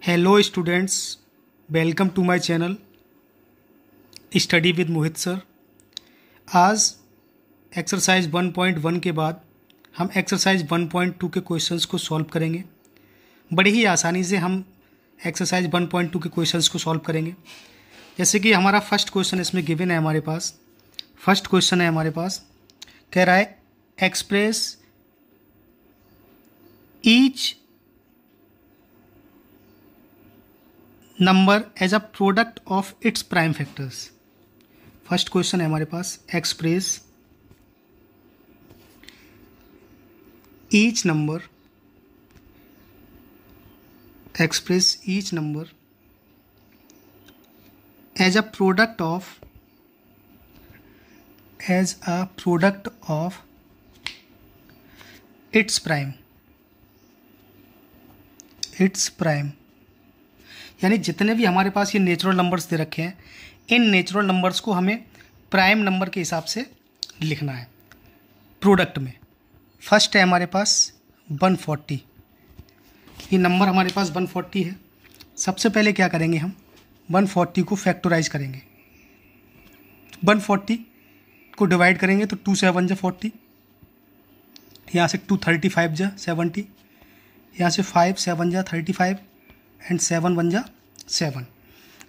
Hello students, welcome to my channel study with Mohit sir. आज exercise 1.1 के बाद हम एक्सरसाइज 1.2 के क्वेश्चंस को सॉल्व करेंगे। बड़ी ही आसानी से हम एक्सरसाइज 1.2 के क्वेश्चंस को सॉल्व करेंगे। जैसे कि हमारा फर्स्ट क्वेश्चन इसमें गिवन है हमारे पास। फर्स्ट क्वेश्चन है हमारे पास, कह रहा है express each number as a product of its prime factors. First question है हमारे पास, express each number as a product of its prime. यानी जितने भी हमारे पास ये नेचुरल नंबर्स दे रखे हैं, इन नेचुरल नंबर्स को हमें प्राइम नंबर के हिसाब से लिखना है प्रोडक्ट में। फर्स्ट है हमारे पास 140। ये नंबर हमारे पास 140 है। सबसे पहले क्या करेंगे, हम 140 को फैक्टराइज करेंगे। 140 को डिवाइड करेंगे तो 2 7 जा 40, यहाँ से 2 35 जा 70, यहाँ से 5 7 जा 35 एंड 7 1 जा 7।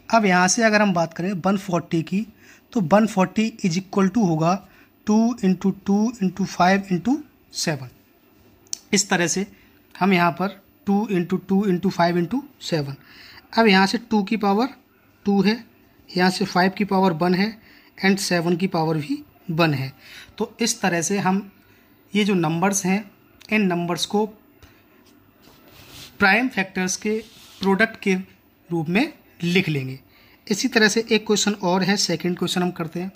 अब यहाँ से अगर हम बात करें 140 की, तो 140 इज इक्वल टू होगा 2 × 2 × 5 × 7। इस तरह से हम यहाँ पर 2 × 2 × 5 × 7। अब यहाँ से 2 की पावर 2 है, यहाँ से 5 की पावर 1 है एंड 7 की पावर भी 1 है। तो इस तरह से हम ये जो नंबर्स हैं, इन नंबर्स को प्राइम फैक्टर्स के प्रोडक्ट के रूप में लिख लेंगे। इसी तरह से एक क्वेश्चन और है, सेकंड क्वेश्चन हम करते हैं,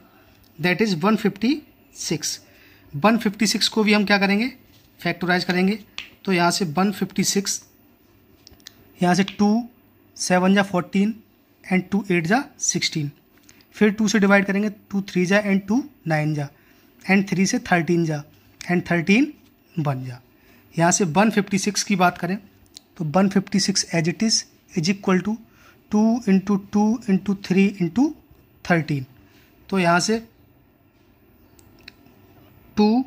दैट इज़ 156। 156 को भी हम क्या करेंगे, फैक्टराइज करेंगे। तो यहाँ से 156, यहाँ से 2 7 जा 14 एंड 2 8 जा 16। फिर 2 से डिवाइड करेंगे, 2 3 जा एंड 2 9 जा एंड 3 से 13 जा एंड 13 1 जा। यहाँ से 156 की बात करें तो 156 as it is equal to 2 × 2 × 3 × 13। तो यहाँ से 2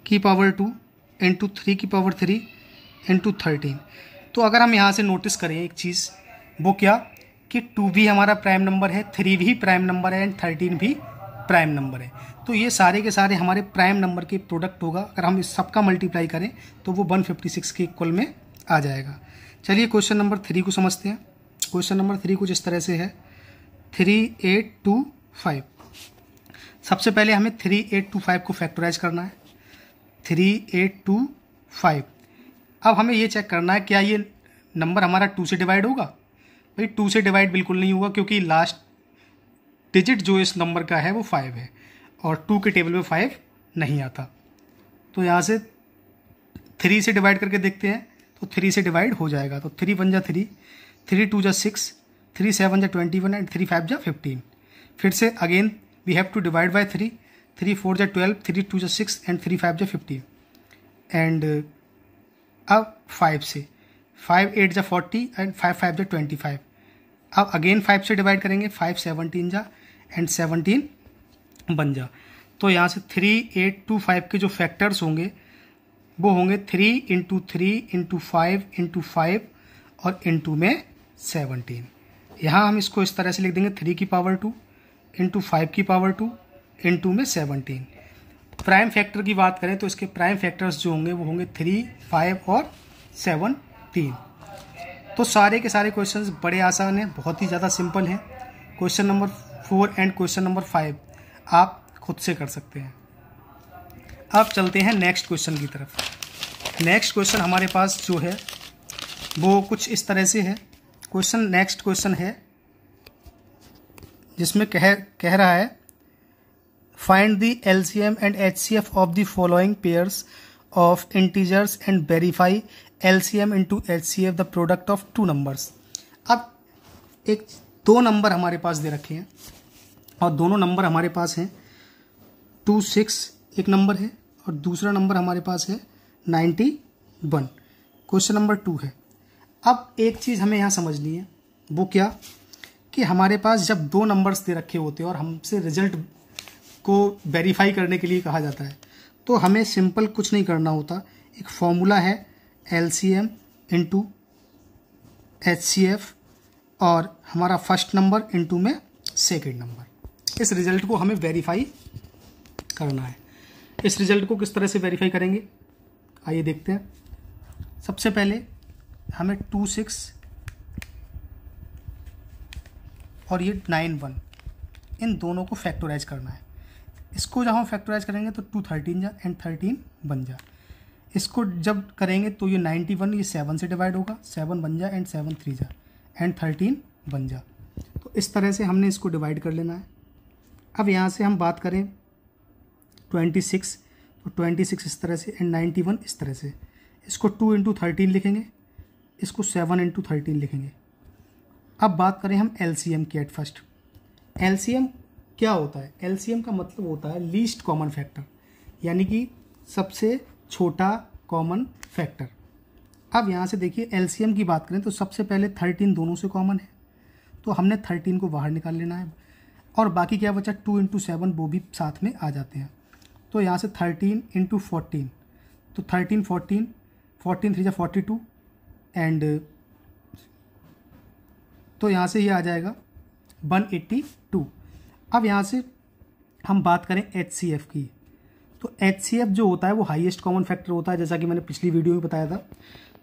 की पावर 2 × 3 की पावर 3 × 13। तो अगर हम यहाँ से नोटिस करें एक चीज़, वो क्या कि 2 भी हमारा प्राइम नंबर है, 3 भी प्राइम नंबर है एंड 13 भी प्राइम नंबर है। तो ये सारे के सारे हमारे प्राइम नंबर के प्रोडक्ट होगा। अगर हम इस सबका मल्टीप्लाई करें तो वो 156 के इक्वल में आ जाएगा। चलिए क्वेश्चन नंबर 3 को समझते हैं। क्वेश्चन नंबर 3 कुछ इस तरह से है, 3825। सबसे पहले हमें 3825 को फैक्टराइज करना है। 3825। अब हमें ये चेक करना है क्या ये नंबर हमारा 2 से डिवाइड होगा। भाई 2 से डिवाइड बिल्कुल नहीं होगा, क्योंकि लास्ट डिजिट जो इस नंबर का है वो 5 है और 2 के टेबल में 5 नहीं आता। तो यहाँ से 3 से डिवाइड करके देखते हैं, तो 3 से डिवाइड हो जाएगा। तो 3 1 जा 3, 3 2 जा 6, 3 7 जा 21 एंड 3 5 जा 15। फिर से again we have to divide by 3, 3 4 जा 12, 3 2 जा 6 एंड 3 5 जा 15 एंड अब 5 से 5 8 जा 40 एंड 5 5 जा 25। अब अगेन 5 से डिवाइड करेंगे, 5 17 जा एंड 17 1 जा। तो यहाँ से 3825 के जो फैक्टर्स होंगे वो होंगे 3 × 3 × 5 × 5 और इंटू में 17। यहाँ हम इसको इस तरह से लिख देंगे, 3 की पावर 2 × 5 की पावर 2 इंटू में 17। प्राइम फैक्टर की बात करें तो इसके प्राइम फैक्टर्स जो होंगे वो होंगे 3 5 और 17। तो सारे के सारे क्वेश्चंस बड़े आसान हैं, बहुत ही ज़्यादा सिंपल हैं। Question number 4 and question number 5 आप खुद से कर सकते हैं। अब चलते हैं नेक्स्ट क्वेश्चन की तरफ। नेक्स्ट क्वेश्चन हमारे पास जो है वो कुछ इस तरह से है। नेक्स्ट क्वेश्चन है जिसमें कह रहा है, find the LCM and HCF of the following pairs of integers and verify LCM into HCF the product of 2 numbers. अब एक 2 नंबर हमारे पास दे रखे हैं और दोनों नंबर हमारे पास हैं 26 एक नंबर है और दूसरा नंबर हमारे पास है 91। क्वेश्चन नंबर 2 है, अब एक चीज़ हमें यहाँ समझनी है, वो क्या कि हमारे पास जब दो नंबर्स दे रखे होते हैं और हमसे रिजल्ट को वेरीफाई करने के लिए कहा जाता है, तो हमें सिंपल कुछ नहीं करना होता। एक फॉर्मूला है LCM इंटू HCF और हमारा फर्स्ट नंबर इंटू में सेकेंड नंबर। इस रिज़ल्ट को हमें वेरीफाई करना है। इस रिज़ल्ट को किस तरह से वेरीफाई करेंगे, आइए देखते हैं। सबसे पहले हमें 26 और ये 91 इन दोनों को फैक्टराइज करना है। इसको जब हम फैक्टराइज करेंगे तो 2 13 जा एंड 13 बन जा। इसको जब करेंगे तो ये 91 ये 7 से डिवाइड होगा, 7 बन जा एंड 7 3 जा एंड 13 बन जा। तो इस तरह से हमने इसको डिवाइड कर लेना है। अब यहाँ से हम बात करें 26, तो 26 इस तरह से एंड 91 इस तरह से। इसको 2 इंटू 13 लिखेंगे, इसको 7 इंटू 13 लिखेंगे। अब बात करें हम LCM की एट फर्स्ट। LCM क्या होता है? LCM का मतलब होता है लीस्ट कॉमन फैक्टर, यानी कि सबसे छोटा कॉमन फैक्टर। अब यहाँ से देखिए LCM की बात करें तो सबसे पहले 13 दोनों से कॉमन है, तो हमने 13 को बाहर निकाल लेना है और बाकी क्या बचा 2 इंटू 7 वो भी साथ में आ जाते हैं। तो यहाँ से 13 इंटू 14, तो 13 14 14 3 जा 42 एंड तो यहाँ से ये आ जाएगा 182। अब यहाँ से हम बात करें HCF की, तो HCF जो होता है वो हाईएस्ट कॉमन फैक्टर होता है, जैसा कि मैंने पिछली वीडियो में बताया था।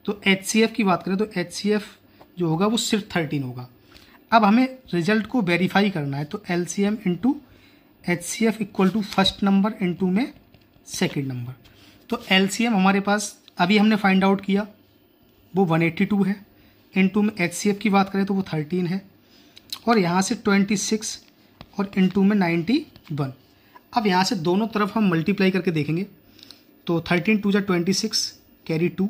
तो HCF की बात करें तो HCF जो होगा वो सिर्फ 13 होगा। अब हमें रिजल्ट को वेरीफाई करना है, तो LCM into HCF equal to first number into में सेकेंड नंबर। तो LCM हमारे पास अभी हमने फाइंड आउट किया वो 182 है, इंटू में HCF की बात करें तो वो 13 है और यहाँ से 26 और इंटू में 91। अब यहाँ से दोनों तरफ हम मल्टीप्लाई करके देखेंगे तो 13 2 जा 26 कैरी 2,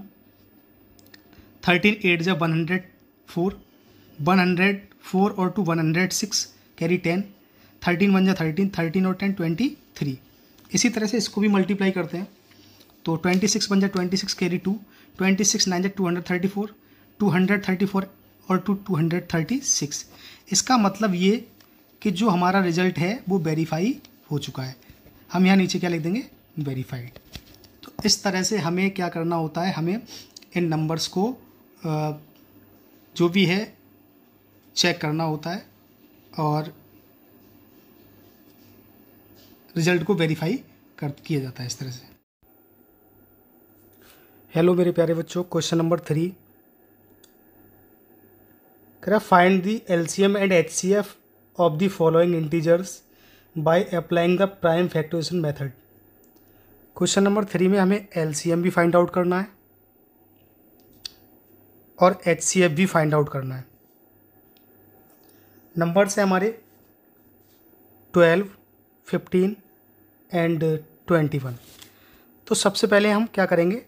13 8 जा 104, 104 और 2 106 कैरी 10, 13 1 जा 13, 13 और 10 23। इसी तरह से इसको भी मल्टीप्लाई करते हैं तो 26 1 जा 26 कैरी 2, 26 9 जा 234, 234 और 236। इसका मतलब ये कि जो हमारा रिजल्ट है वो वेरीफाई हो चुका है। हम यहाँ नीचे क्या लिख देंगे, वेरीफाइड। तो इस तरह से हमें क्या करना होता है, हमें इन नंबर्स को जो भी है चेक करना होता है और रिजल्ट को वेरीफाई किया जाता है इस तरह से। हेलो मेरे प्यारे बच्चों, क्वेश्चन नंबर 3 कह रहा find the LCM and HCF of the following integers by applying the prime factorisation method. Question number 3 में हमें LCM भी फाइंड आउट करना है और HCF भी फाइंड आउट करना है। नंबर्स है हमारे 12, 15 एंड 21। तो सबसे पहले हम क्या करेंगे,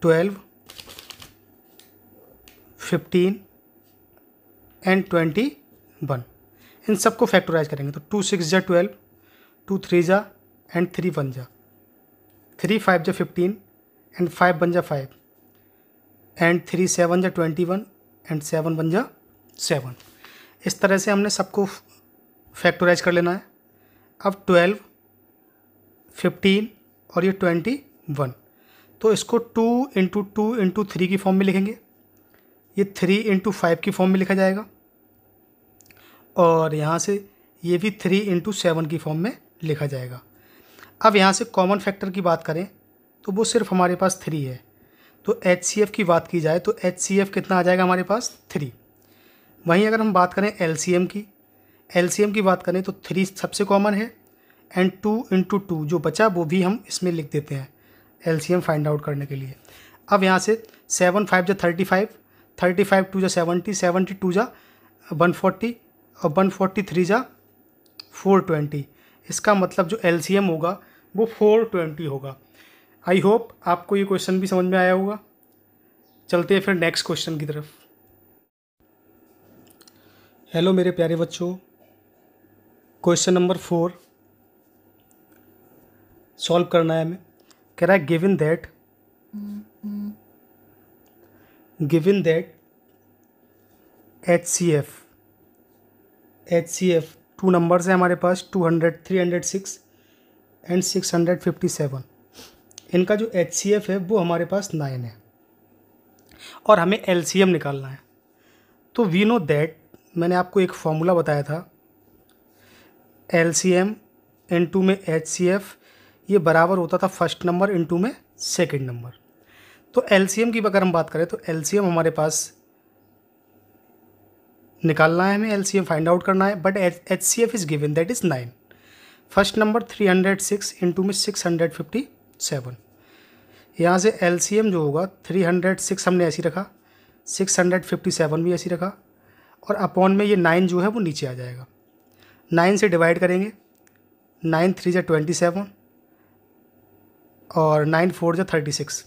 12, 15 एंड 21 इन सबको फैक्टराइज करेंगे। तो 2 6 जा 12, 2 3 जा एंड 3 1 जा, 3 5 जा 15 एंड 5 बन जा 5 एंड 3 7 जा 21 एंड 7 बन जा 7। इस तरह से हमने सबको फैक्टराइज कर लेना है। अब 12, 15 और ये 21, तो इसको 2 इंटू 2 इंटू 3 की फॉर्म में लिखेंगे। ये 3 इंटू 5 की फॉर्म में लिखा जाएगा और यहाँ से ये भी 3 इंटू 7 की फॉर्म में लिखा जाएगा। अब यहाँ से कॉमन फैक्टर की बात करें तो वो सिर्फ हमारे पास 3 है। तो HCF की बात की जाए तो HCF कितना आ जाएगा हमारे पास, 3। वहीं अगर हम बात करें LCM की बात करें तो 3 सबसे कॉमन है एंड 2 इंटू 2 जो बचा वो भी हम इसमें लिख देते हैं LCM फाइंड आउट करने के लिए। अब यहाँ से 7 5 जा 35, 35 2 जा 70, 72 जा 140 और 143 जा 420। इसका मतलब जो LCM होगा वो 420 होगा। आई होप आपको ये क्वेश्चन भी समझ में आया होगा। चलते हैं फिर नेक्स्ट क्वेश्चन की तरफ। हेलो मेरे प्यारे बच्चों, क्वेश्चन नंबर 4 सॉल्व करना है हमें। कह रहा है given that given that HCF 2 numbers हैं हमारे पास 200 306 एंड 657। इनका जो HCF है वो हमारे पास 9 है और हमें LCM निकालना है। तो वी नो दैट, मैंने आपको एक फॉर्मूला बताया था, LCM इनटू में HCF ये बराबर होता था फर्स्ट नंबर इनटू में सेकंड नंबर। तो LCM की अगर हम बात करें तो LCM हमारे पास निकालना है, हमें LCM फाइंड आउट करना है, but HCF is given that is 9। First number 306 into में 657। यहाँ से LCM जो होगा 306 हमने ऐसी रखा, 657 भी ऐसी रखा, और अपॉन में ये 9 जो है वो नीचे आ जाएगा। 9 से डिवाइड करेंगे, 9 3 जा 27 और 9 4 जा 36।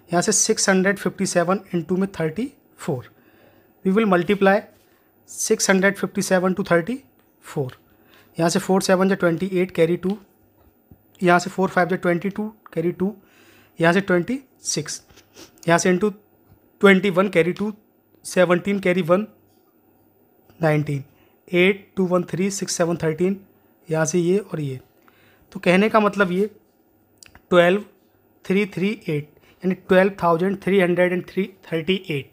यहाँ से 657 इंटू में 34। We will multiply 657 to 34। यहाँ से 4 7 जा 28 कैरी 2, यहाँ से 4 5 जा 22 कैरी 2, यहाँ से 26, यहाँ से इंटू 21 कैरी 2, 17 कैरी 1 19, 8 2 1 3 6 7 13, यहाँ से ये और ये। तो कहने का मतलब ये 12338 यानी 12,338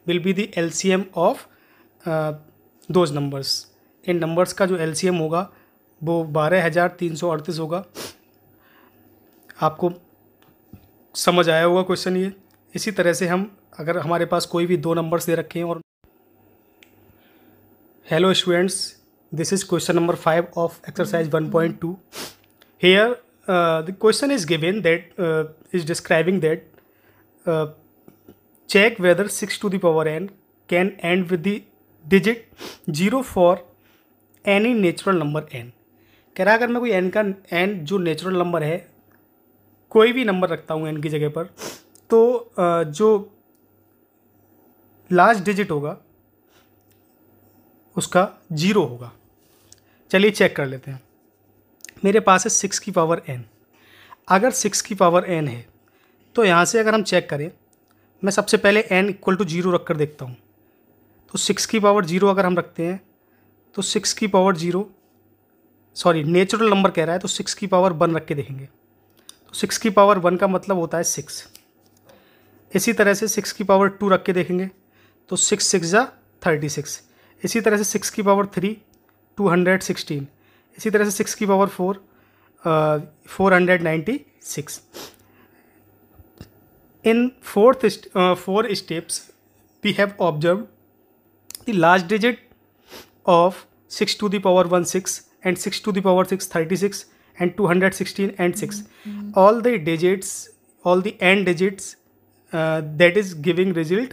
will be the LCM of those numbers. In numbers का जो LCM होगा वो 12,338 होगा। आपको समझ आया होगा क्वेश्चन ये। इसी तरह से हम, अगर हमारे पास कोई भी दो नंबर्स दे रखे हैं और hello students, this is question number 5 of exercise 1.2। Here the question is given that is describing that check whether 6 to the power n can end with the digit 0 for any natural number n। कह रहा अगर मैं कोई n का n जो natural number है, कोई भी नंबर रखता हूँ n की जगह पर, तो जो लास्ट डिजिट होगा उसका 0 होगा। चलिए चेक कर लेते हैं। मेरे पास है 6 की पावर n। अगर 6 की पावर n है तो यहाँ से अगर हम चेक करें, मैं सबसे पहले n इक्वल टू 0 रख कर देखता हूँ। तो 6 की पावर 0 अगर हम रखते हैं तो 6 की पावर 0, सॉरी नेचुरल नंबर कह रहा है, तो 6 की पावर 1 रख के देखेंगे। तो 6 की पावर 1 का मतलब होता है 6। इसी तरह से 6 की पावर 2 रख के देखेंगे तो 6 6 जा 36। इसी तरह से 6 की पावर 3 216। इसी तरह से 6 की पावर 4 496। इन 4 steps we have observe the last digit of 6 to the power 1 6 and 6 to the power 6 36 and 216 and 6, all the digits, all the n digits that is giving result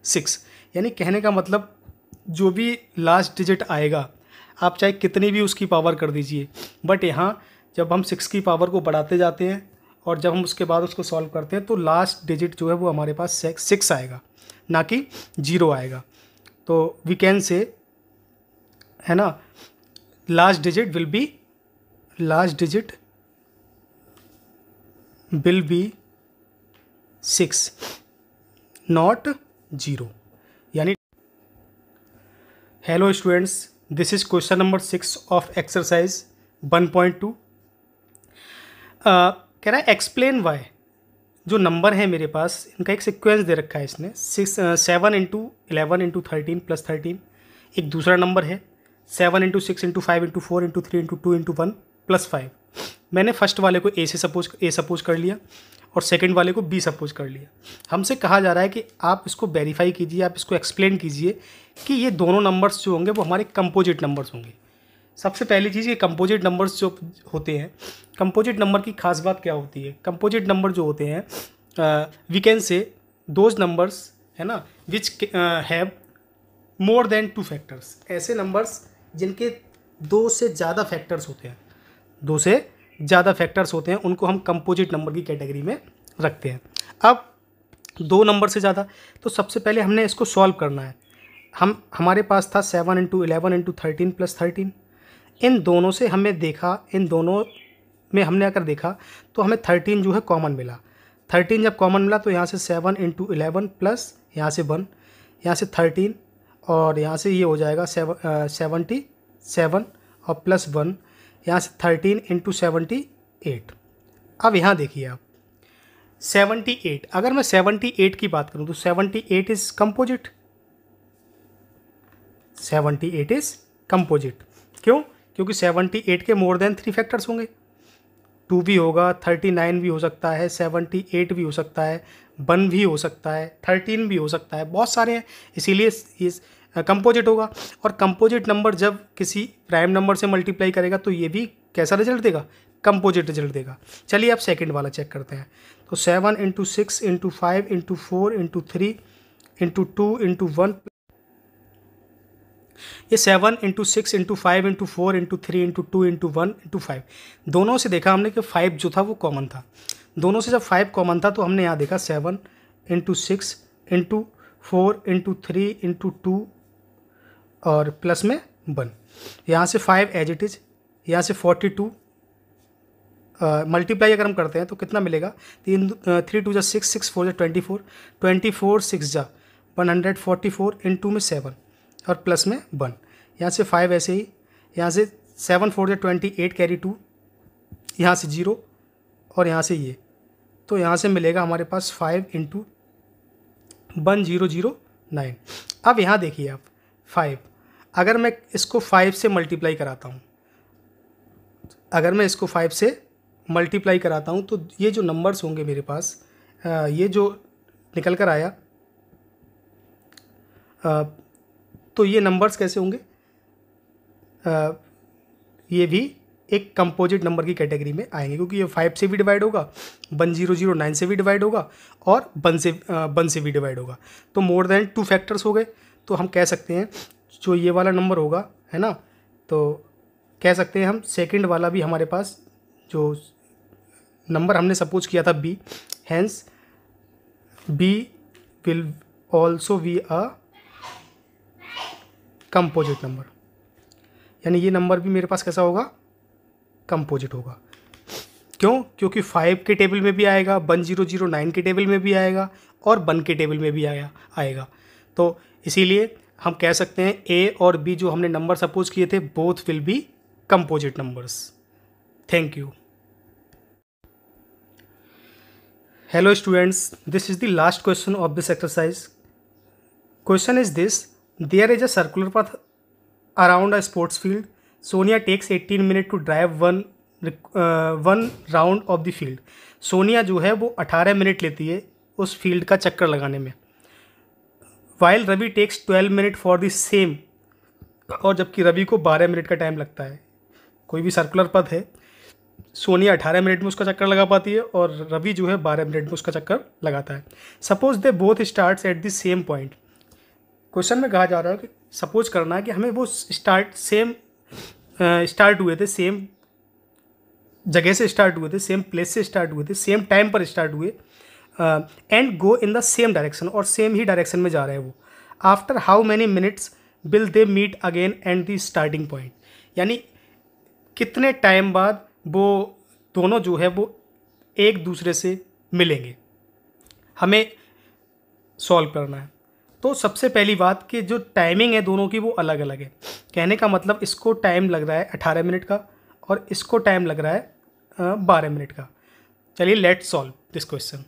6। यानी कहने का मतलब जो भी लास्ट डिजिट आएगा, आप चाहे कितनी भी उसकी पावर कर दीजिए, बट यहाँ जब हम 6 की पावर को बढ़ाते जाते हैं और जब हम उसके बाद उसको सॉल्व करते हैं तो लास्ट डिजिट जो है वो हमारे पास 6 आएगा, ना कि 0 आएगा। तो वी कैन से, है ना, last digit will be 6 not 0। यानी hello students, this is question number 6 of exercise 1.2। कह रहा है एक्सप्लेन वाई। जो नंबर है मेरे पास, इनका एक सीक्वेंस दे रखा है इसने, 7 इंटू 11 इंटू 13 प्लस 13। एक दूसरा नंबर है 7 into 6 into 5 into 4 into 3 into 2 into 1 plus 5। मैंने फर्स्ट वाले को ए सपोज कर लिया और सेकंड वाले को बी सपोज कर लिया। हमसे कहा जा रहा है कि आप इसको वेरीफाई कीजिए, आप इसको एक्सप्लेन कीजिए कि ये दोनों नंबर्स जो होंगे वो हमारे कंपोजिट नंबर्स होंगे। सबसे पहली चीज़, ये कंपोजिट नंबर्स जो होते हैं, कंपोजिट नंबर की खास बात क्या होती है? कंपोजिट नंबर जो होते हैं, we can say those numbers, है ना, which have more than 2 factors. ऐसे नंबर्स जिनके 2 से ज़्यादा फैक्टर्स होते हैं, 2 से ज़्यादा फैक्टर्स होते हैं, उनको हम कंपोजिट नंबर की कैटेगरी में रखते हैं। अब 2 नंबर से ज़्यादा, तो सबसे पहले हमने इसको सॉल्व करना है। हमारे पास था 7 इंटू 11 इंटू 13 प्लस 13। इन दोनों से हमें देखा, इन दोनों में हमने अगर देखा तो हमें 13 जो है कॉमन मिला। 13 जब कॉमन मिला तो यहाँ से 7 इंटू 11 प्लस यहाँ से 1, यहाँ से 13 और यहाँ से ये हो जाएगा 77 और प्लस 1, यहाँ से 13 इंटू 78। अब यहाँ देखिए आप 78, अगर मैं 78 की बात करूँ तो 78 इज़ कंपोजिट, 78 इज़ कंपोजिट। क्यों? क्योंकि 78 के मोर देन 3 फैक्टर्स होंगे, 2 भी होगा, 39 भी हो सकता है, 78 भी हो सकता है, 1 भी हो सकता है, 13 भी हो सकता है, बहुत सारे हैं, इसीलिए इस कंपोजिट होगा। और कंपोजिट नंबर जब किसी प्राइम नंबर से मल्टीप्लाई करेगा तो ये भी कैसा रिजल्ट देगा? कंपोजिट रिजल्ट देगा। चलिए अब सेकंड वाला चेक करते हैं। तो 7 into 6 into 5 into 4 into 3 into 2 into 1, ये 7 into 6 into 5 into 4 into 3 into 2 into 1 into 5, दोनों से देखा हमने कि 5 जो था वो कॉमन था। दोनों से जब 5 कॉमन था तो हमने यहाँ देखा 7 इंटू 6 इंटू 4 इंटू 3 इंटू 2 और प्लस में 1, यहाँ से 5 एज इट इज़, यहाँ से 42 मल्टीप्लाई अगर हम करते हैं तो कितना मिलेगा? 3 2 जा 6, 6 4 जा 24, 24 6 जा 144 इंटू में 7 और प्लस में 1, यहाँ से 5 ऐसे ही, यहाँ से 7 4 जा 28 कैरी 2, यहाँ से 0 और यहाँ से ये, तो यहाँ से मिलेगा हमारे पास 5 इंटू 1009। अब यहाँ देखिए आप 5, अगर मैं इसको 5 से मल्टीप्लाई कराता हूँ, अगर मैं इसको 5 से मल्टीप्लाई कराता हूँ तो ये जो नंबर्स होंगे मेरे पास, ये जो निकल कर आया, तो ये नंबर्स कैसे होंगे? ये भी एक कंपोजिट नंबर की कैटेगरी में आएंगे, क्योंकि ये 5 से भी डिवाइड होगा, 1009 से भी डिवाइड होगा और 1 से भी डिवाइड होगा। तो मोर देन 2 फैक्टर्स हो गए। तो हम कह सकते हैं जो ये वाला नंबर होगा, है ना, तो कह सकते हैं हम सेकंड वाला भी हमारे पास जो नंबर हमने सपोज किया था b, hence b will also be a composite number, यानी ये नंबर भी मेरे पास कैसा होगा? कंपोजिट होगा। क्यों? क्योंकि 5 के टेबल में भी आएगा, 1009 के टेबल में भी आएगा और 1 के टेबल में भी आएगा। तो इसीलिए हम कह सकते हैं ए और बी जो हमने नंबर सपोज किए थे, both will be composite numbers. Thank you. Hello students, this is the last question of this exercise. Question is this: there is a circular path around a sports field. Sonia takes 18 minutes to drive one round of the field. Sonia जो है वो 18 minute लेती है उस field का चक्कर लगाने में। While Ravi takes 12 minute for the same, और जबकि रवि को 12 मिनट का टाइम लगता है। कोई भी सर्कुलर पथ है, सोनिया 18 मिनट में उसका चक्कर लगा पाती है और रवि जो है 12 मिनट में उसका चक्कर लगाता है। Suppose they both starts at the same point. Question में कहा जा रहा है कि सपोज करना है कि हमें वो स्टार्ट हुए थे, सेम जगह से स्टार्ट हुए थे, सेम प्लेस से स्टार्ट हुए थे, सेम टाइम पर स्टार्ट हुए, and go in the same direction, और सेम ही डायरेक्शन में जा रहे हैं वो। After how many minutes will they meet again and the starting point, यानी कितने टाइम बाद वो दोनों जो है वो एक दूसरे से मिलेंगे, हमें सॉल्व करना है। तो सबसे पहली बात कि जो टाइमिंग है दोनों की वो अलग अलग है। कहने का मतलब इसको टाइम लग रहा है 18 मिनट का और इसको टाइम लग रहा है 12 मिनट का। चलिए लेट्स सॉल्व दिस क्वेश्चन।